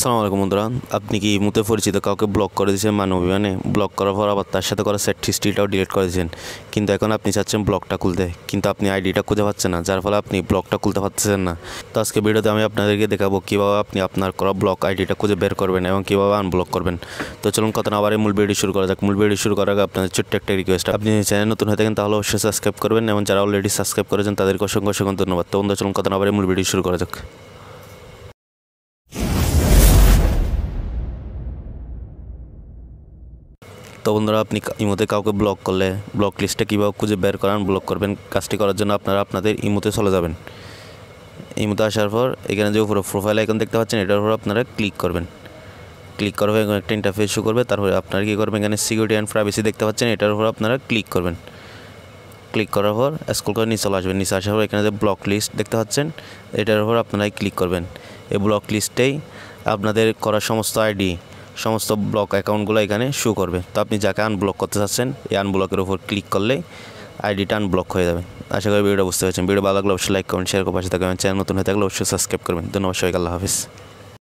আসসালামু আলাইকুম বন্ধুরা, আপনি কি ইমুতে পরিচিত কাউকে ব্লক করে দিয়েছেন মানবীমানে? ব্লক করার পর আবার তার সাথে করা চ্যাট হিস্ট্রিটাও ডিলিট করে দিয়েছেন, কিন্তু এখন আপনি চাচ্ছেন ব্লকটা খুলতে, কিন্তু আপনি আইডিটা খুঁজে পাচ্ছেন না, যার ফলে আপনি ব্লকটা খুলতে পারতেছেন না। তো আজকে ভিডিওতে আমি আপনাদেরকে দেখাবো কীভাবে আপনি আপনার করা ব্লক আইডিটা খুঁজে বের করবেন এবং কীভাবে আনব্লক করবেন। তো চলুন কথা না আবার মূল ভিডিও শুরু করা যাক। মূল ভিডিও শুরু করার আগে আপনাদের ছোট্ট একটা রিকোয়েস্ট, আপনি চ্যানেল নতুন হয়ে থাকেন তাহলে অবশ্যই সাবস্ক্রাইব করবেন এবং যারা অলরেডি সাবস্ক্রাইব করেছেন তাদেরকে অসংখ্য অসংখ্য ধন্যবাদ। তো বন্ধুরা চলুন কথা না আবার মূল ভিডিও শুরু করা যাক। তো বন্ধুরা, আপনি ইমোতে কাউকে ব্লক করলে ব্লক লিস্টে কীভাবে খুঁজে বের করান ব্লক করবেন, কাজটি করার জন্য আপনারা আপনাদের ইমোতে চলে যাবেন। ইমোতে আসার পর এখানে যে উপরে প্রোফাইল আইকন দেখতে পাচ্ছেন এটার উপর আপনারা ক্লিক করবেন। ক্লিক করার পর একটা ইন্টারফেস শো করবে। তারপরে আপনারা কী করবেন, এখানে সিকিউরিটি অ্যান্ড প্রাইভেসি দেখতে পাচ্ছেন এটার উপর আপনারা ক্লিক করবেন। ক্লিক করার পর স্ক্রল করে নিচে চলে আসবেন। নিচে আসার পর এখানে যে ব্লক লিস্ট দেখতে পাচ্ছেন এটার উপর আপনারা ক্লিক করবেন। এই ব্লক লিস্টেই আপনাদের করা সমস্ত আইডি, সমস্ত ব্লক অ্যাকাউন্টগুলো এখানে শো করবে। তো আপনি যাকে আনব্লক করতে চাচ্ছেন এই আনব্লকের উপর ক্লিক করলে আইডিটা আনব্লক হয়ে যাবে। আশা করি ভিডিওটা বুঝতে পারছেন। ভিডিও ভালো লাগলে অবশ্যই লাইক করবেন, শেয়ার করে পাশে থাকবেন। চ্যানেল নতুন হয়ে থাকলে অবশ্যই সাবস্ক্রাইব করবেন। ধন্যবাদ সবাইকে, আল্লাহ হাফিজ।